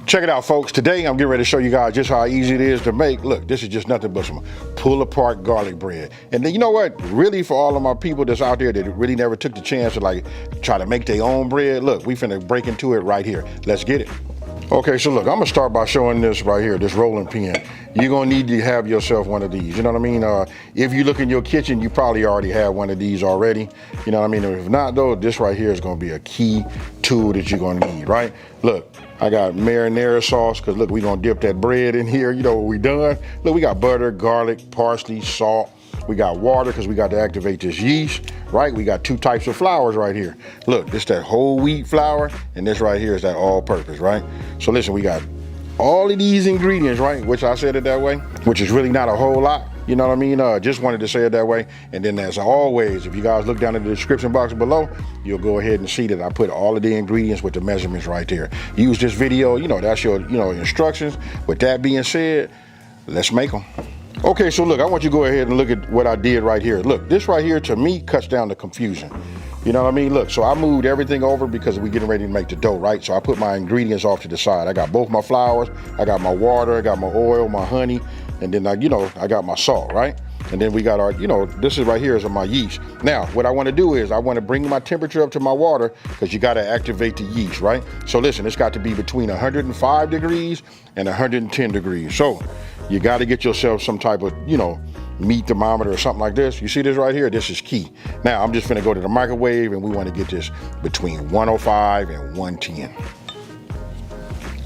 Check it out, folks. Today I'm getting ready to show you guys just how easy it is to make. Look, this is just nothing but some pull apart garlic bread. And then you know what? Really, for all of my people that's out there that really never took the chance to like try to make their own bread, look, we finna break into it right here. Let's get it. Okay, so look, I'm gonna start by showing this right here, this rolling pin. You're gonna need to have yourself one of these, you know what I mean? If you look in your kitchen, you probably already have one of these already, you know what I mean? If not though, this right here is gonna be a key tool that you're gonna need, right? Look, I got marinara sauce, cause look, we gonna dip that bread in here, you know what we done? Look, we got butter, garlic, parsley, salt. We got water because we got to activate this yeast, right? We got two types of flours right here. Look, this that whole wheat flour, and this right here is that all-purpose, right? So listen, we got all of these ingredients, right? Which I said it that way, which is really not a whole lot. You know what I mean? Just wanted to say it that way. And then as always, if you guys look down in the description box below, you'll go ahead and see that I put all of the ingredients with the measurements right there. Use this video, you know, that's your, instructions. With that being said, let's make them. Okay, so look, I want you to go ahead and look at what I did right here. Look, this right here to me cuts down the confusion. You know what I mean? Look, so I moved everything over because we're getting ready to make the dough, right? So I put my ingredients off to the side. I got both my flours, I got my water, I got my oil, my honey, and then I got my salt, right? And then we got our, this is right here is my yeast. Now, what I want to do is I want to bring my temperature up to my water because you got to activate the yeast, right? So listen, it's got to be between 105 degrees and 110 degrees. So you got to get yourself some type of, meat thermometer or something like this. You see this right here? This is key. Now, I'm just gonna go to the microwave and we want to get this between 105 and 110.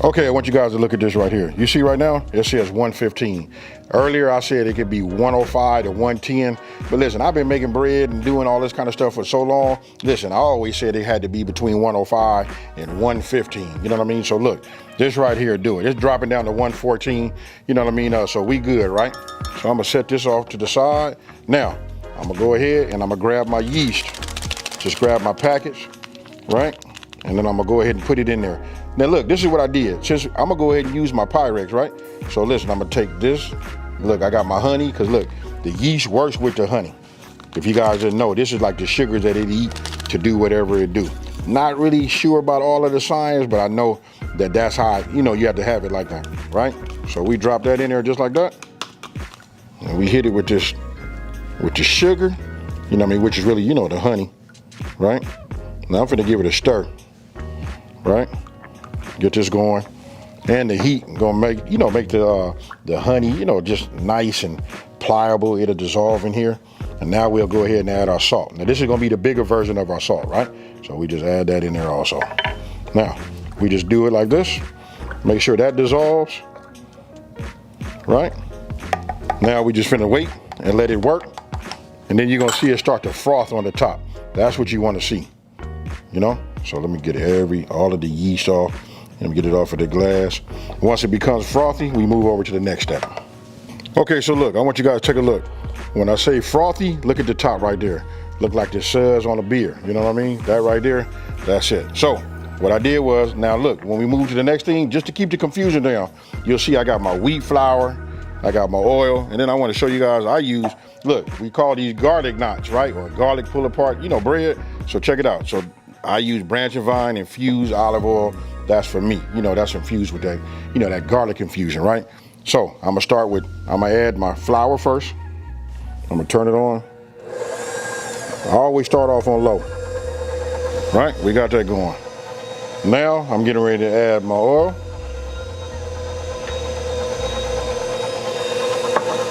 Okay, I want you guys to look at this right here. You see right now, it says 115. Earlier I said it could be 105 to 110, but listen, I've been making bread and doing all this kind of stuff for so long. Listen, I always said it had to be between 105 and 115, you know what I mean? So look, this right here do it. It's dropping down to 114, you know what I mean? So we good, right? So I'm gonna set this off to the side. Now, I'm gonna go ahead and I'm gonna grab my yeast. Just grab my package, right? And then I'm gonna go ahead and put it in there. Now look, this is what I did. Since I'm gonna go ahead and use my Pyrex, right? So listen, I'm gonna take this. Look, I got my honey, cause look, the yeast works with the honey. If you guys didn't know, this is like the sugars that it eat to do whatever it do. Not really sure about all of the science, but I know that that's how, you have to have it like that, right? So we drop that in there just like that. And we hit it with this, with the sugar, which is really, the honey, right? Now I'm finna give it a stir, right? Get this going. And the heat gonna make, make the honey, just nice and pliable. It'll dissolve in here. And now we'll go ahead and add our salt. Now this is gonna be the bigger version of our salt, right? So we just add that in there also. Now, we just do it like this. Make sure that dissolves, right? Now we just finna wait and let it work. And then you're gonna see it start to froth on the top. That's what you wanna see, So let me get all of the yeast off and get it off of the glass. Once it becomes frothy, we move over to the next step. Okay, so look, I want you guys to take a look. When I say frothy, look at the top right there. Look like the suds on a beer, you know what I mean? That right there, that's it. So what I did was, now look, when we move to the next thing, just to keep the confusion down, you'll see I got my wheat flour, I got my oil, and then I want to show you guys look, we call these garlic knots, right? Or garlic pull apart, bread. So check it out. So I use Branch and Vine infused olive oil. That's for me, that's infused with that, that garlic infusion, right? So I'm gonna add my flour first. I'm gonna turn it on. I always start off on low, right? We got that going. Now I'm getting ready to add my oil.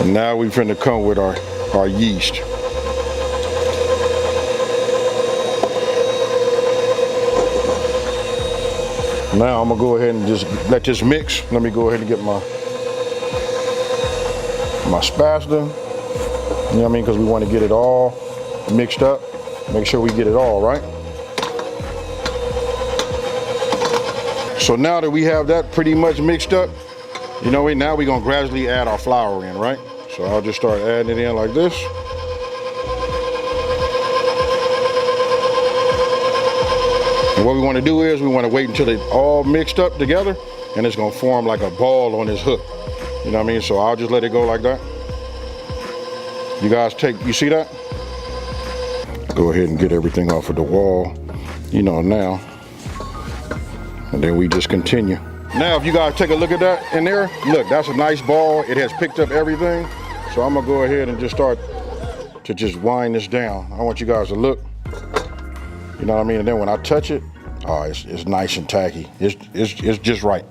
And now we finna come with our yeast. Now I'm gonna go ahead and just let this mix. Let me go ahead and get my spatula. You know what I mean? Because we want to get it all mixed up. Make sure we get it all right. So now that we have that pretty much mixed up, now we're gonna gradually add our flour in, right? So I'll just start adding it in like this. And what we want to do is we want to wait until it's all mixed up together and it's gonna form like a ball on this hook. You know what I mean? So I'll just let it go like that. You guys you see that? Go ahead and get everything off of the wall, now. And then we just continue. Now, if you guys take a look at that in there, look, that's a nice ball. It has picked up everything. So I'm gonna go ahead and just start to just wind this down. I want you guys to look, you know what I mean? And then when I touch it, oh, it's nice and tacky. It's just right.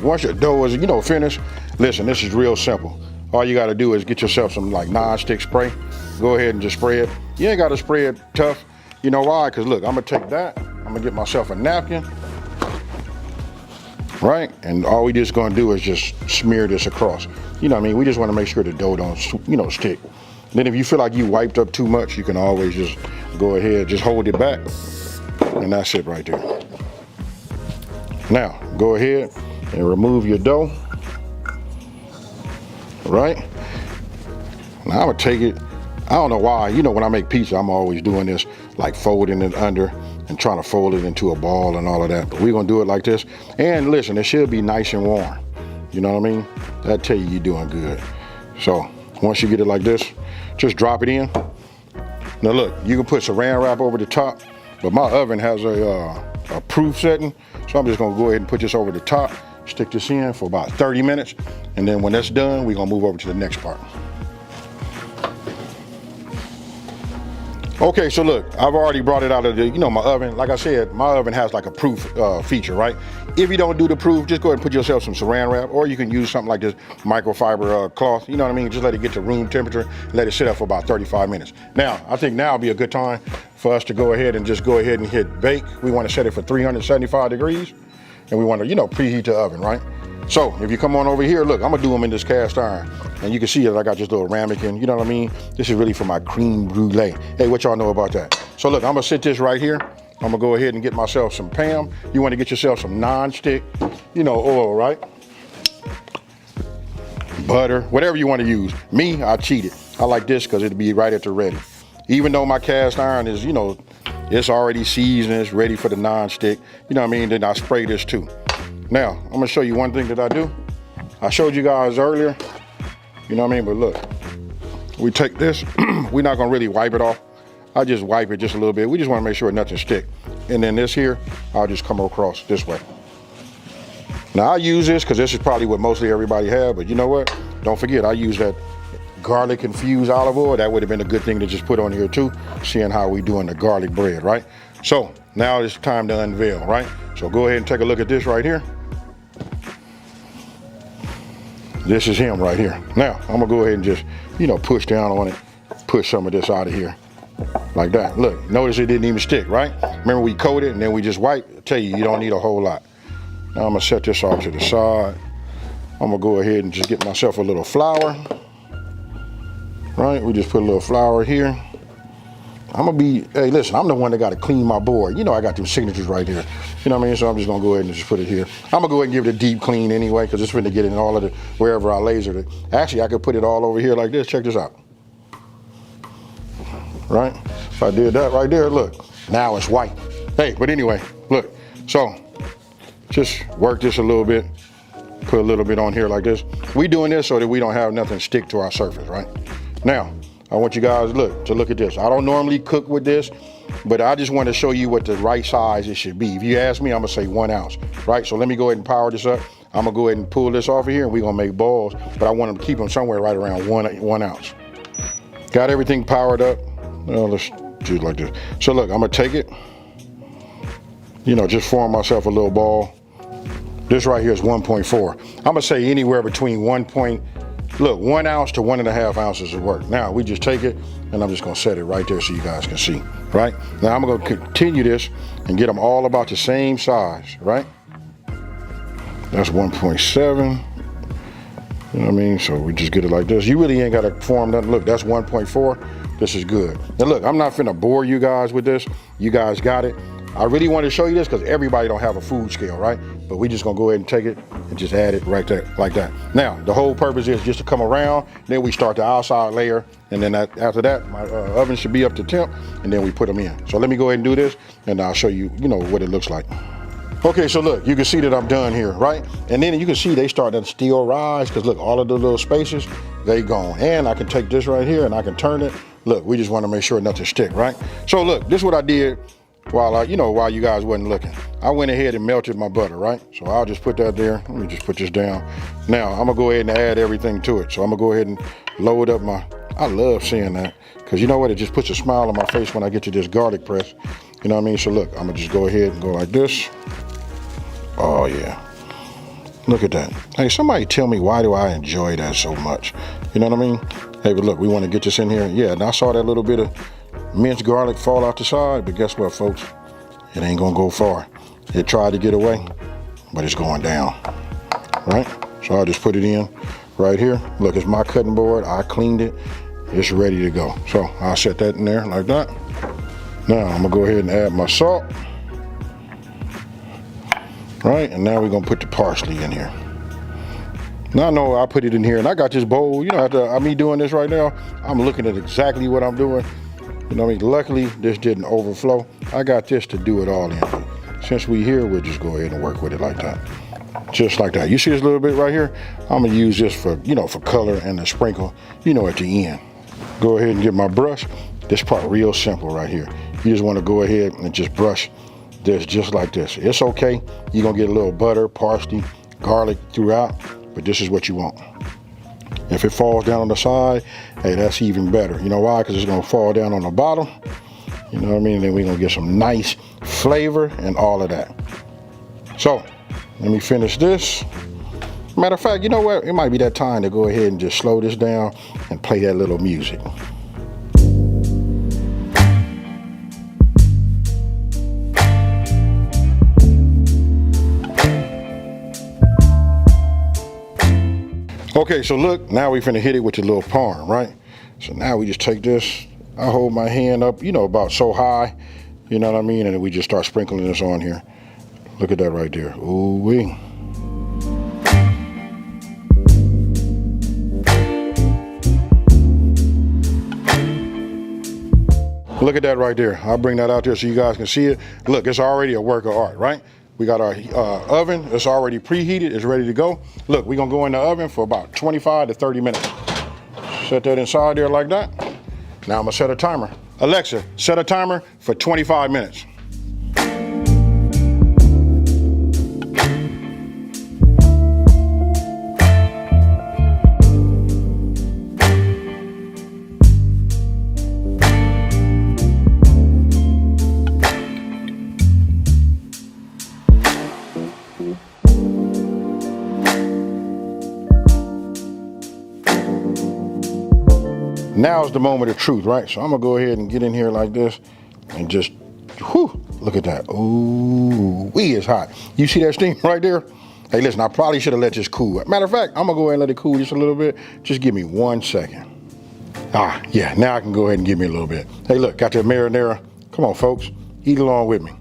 Once your dough is, finished, listen, this is real simple. All you gotta do is get yourself some like non-stick spray. Go ahead and just spray it. You ain't gotta spray it tough. You know why? Cause look, I'm gonna take that, I'm gonna get myself a napkin, right? And all we just gonna do is just smear this across. You know what I mean? We just wanna make sure the dough don't, stick. Then if you feel like you wiped up too much, you can always just go ahead, just hold it back, and that's it right there. Now, go ahead and remove your dough, right? Now I'm gonna take it, I don't know why, when I make pizza, I'm always doing this, like folding it under and trying to fold it into a ball and all of that, but we're gonna do it like this. And listen, it should be nice and warm. You know what I mean? That'll tell you you're doing good. So once you get it like this, just drop it in. Now look, you can put saran wrap over the top, but my oven has a proof setting, so I'm just gonna go ahead and put this over the top, stick this in for about 30 minutes, and then when that's done, we're gonna move over to the next part. Okay, so look, I've already brought it out of the, my oven. Like I said, my oven has like a proof feature, right? If you don't do the proof, just go ahead and put yourself some saran wrap, or you can use something like this microfiber cloth, you know what I mean? Just let it get to room temperature, let it sit up for about 35 minutes. Now, I think now would be a good time for us to go ahead and just go ahead and hit bake. We wanna set it for 375 degrees, and we wanna, preheat the oven, right? So if you come on over here, look, I'm gonna do them in this cast iron. And you can see that I got this little ramekin, you know what I mean? This is really for my creme brulee. Hey, what y'all know about that? So look, I'm gonna sit this right here. I'm gonna go ahead and get myself some Pam. You wanna get yourself some non-stick, oil, right? Butter, whatever you wanna use. Me, I cheated. I like this because it'll be right at the ready. Even though my cast iron is, it's already seasoned, it's ready for the non-stick, you know what I mean? Then I spray this too. Now, I'm gonna show you one thing that I do. I showed you guys earlier, you know what I mean? But look, we take this, we're not gonna really wipe it off. I just wipe it just a little bit. We just wanna make sure nothing stick. And then this here, I'll just come across this way. Now I use this because this is probably what mostly everybody have, but you know what? Don't forget, I use that garlic infused olive oil. That would have been a good thing to just put on here too, seeing how we doing the garlic bread, right? So now it's time to unveil, right? So go ahead and take a look at this right here. This is him right here. Now, I'm gonna go ahead and just, push down on it, push some of this out of here, like that. Look, notice it didn't even stick, right? Remember we coated and then we just wipe? I tell you, you don't need a whole lot. Now I'm gonna set this off to the side. I'm gonna go ahead and just get myself a little flour, right? We just put a little flour here. Hey, listen, I'm the one that got to clean my board. I got them signatures right here. You know what I mean? So I'm just going to go ahead and just put it here. I'm going to go ahead and give it a deep clean anyway, because it's going to get in all of the, wherever I lasered it. Actually, I could put it all over here like this. Check this out. Right? If I did that right there, look, now it's white. Hey, but anyway, look. So just work this a little bit. Put a little bit on here like this. We doing this so that we don't have nothing stick to our surface, right? Now, I want you guys to look at this. I don't normally cook with this, but I just want to show you what the right size it should be. If you ask me, I'm gonna say 1 ounce, right? So let me go ahead and power this up. I'm gonna go ahead and pull this off of here and we're gonna make balls, but I want them to keep them somewhere right around 1 ounce. Got everything powered up. Well, let's do it like this. So look, I'm gonna take it, just form myself a little ball. This right here is 1.4. I'm gonna say anywhere between 1 ounce to 1.5 ounces of work. Now we just take it and I'm just gonna set it right there so you guys can see, right? Now I'm gonna continue this and get them all about the same size, right? That's 1.7, you know what I mean? So we just get it like this. You really ain't gotta form nothing. Look, that's 1.4, this is good. Now look, I'm not finna bore you guys with this. You guys got it. I really want to show you this because everybody don't have a food scale, right? But we just gonna go ahead and take it and just add it right there, like that. Now, the whole purpose is just to come around, then we start the outside layer, and then after that, my oven should be up to temp, and then we put them in. So let me go ahead and do this, and I'll show you, what it looks like. Okay, so look, you can see that I'm done here, right? And then you can see they start to still rise, because look, all of the little spaces, they gone. And I can take this right here, and I can turn it. Look, we just want to make sure nothing stick, right? So look, this is what I did. while while you guys wasn't looking. I went ahead and melted my butter, right? So I'll just put that there. Let me just put this down. Now I'm gonna go ahead and add everything to it. So I'm gonna go ahead and load up I love seeing that, because you know what? It just puts a smile on my face when I get to this garlic press. You know what I mean? So look, I'm gonna just go ahead and go like this. Oh yeah. Look at that. Hey, somebody tell me, why do I enjoy that so much? You know what I mean? Hey, but look, we want to get this in here. Yeah, and I saw that little bit of minced garlic fall out the side, but guess what, folks? It ain't gonna go far. It tried to get away, but it's going down, right? So I'll just put it in right here. Look, it's my cutting board. I cleaned it. It's ready to go. So I'll set that in there like that. Now I'm gonna go ahead and add my salt. Right, and now we're gonna put the parsley in here. Now I know I put it in here, and I got this bowl. You know, after me doing this right now, I'm looking at exactly what I'm doing. You know what I mean? Luckily, this didn't overflow. I got this to do it all in. Since we here, we'll just go ahead and work with it like that. Just like that. You see this little bit right here? I'm gonna use this for, for color and the sprinkle, at the end. Go ahead and get my brush. This part real simple right here. You just wanna go ahead and just brush this just like this. It's okay. You're gonna get a little butter, parsley, garlic throughout, but this is what you want. If it falls down on the side, hey, that's even better. You know why? Because it's gonna fall down on the bottom. You know what I mean? Then we're gonna get some nice flavor and all of that. So, let me finish this. Matter of fact, you know what? It might be that time to go ahead and just slow this down and play that little music. Okay, so look, now we finna hit it with the little parm, right? So now we just take this, I hold my hand up, about so high, you know what I mean? And then we just start sprinkling this on here. Look at that right there, ooh-wee. Look at that right there. I'll bring that out there so you guys can see it. Look, it's already a work of art, right? We got our oven, it's already preheated, it's ready to go. Look, we're gonna go in the oven for about 25 to 30 minutes. Set that inside there like that. Now I'm gonna set a timer. Alexa, set a timer for 25 minutes. Now's the moment of truth, right? So I'm gonna go ahead and get in here like this and just, whew, look at that. Ooh, it's hot. You see that steam right there? Hey, listen, I probably should have let this cool. Matter of fact, I'm gonna go ahead and let it cool just a little bit. Just give me 1 second. Ah, yeah, now I can go ahead and give me a little bit. Hey, look, got your marinara. Come on, folks, eat along with me.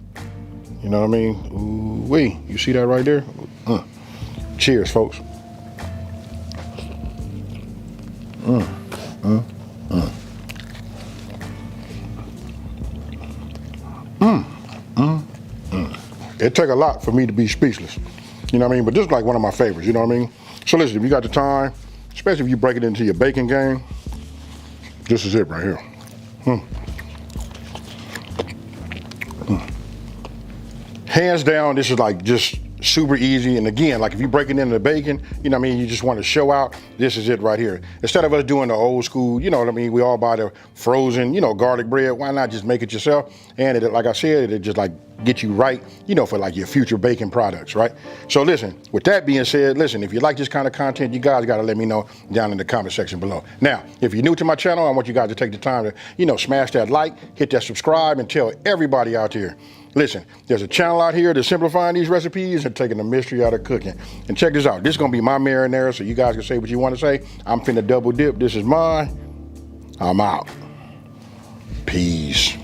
You know what I mean? Ooh-wee, you see that right there? Cheers, folks. It take a lot for me to be speechless. You know what I mean? But this is like one of my favorites, you know what I mean? So listen, if you got the time, especially if you break it into your baking game, this is it right here. Hands down, this is like just super easy. And again, like if you break it into the bacon, you know what I mean, you just want to show out, this is it right here. Instead of us doing the old school, you know what I mean, we all buy the frozen, garlic bread, why not just make it yourself? And it, like I said, it just like get you right, for like your future baking products, right? So listen, with that being said, listen, if you like this kind of content, you guys gotta let me know down in the comment section below. Now, if you're new to my channel, I want you guys to take the time to, smash that like, hit that subscribe, and tell everybody out there. Listen, there's a channel out here that's simplifying these recipes and taking the mystery out of cooking. And check this out, this is gonna be my marinara, so you guys can say what you wanna say. I'm finna double dip, this is mine. I'm out. Peace.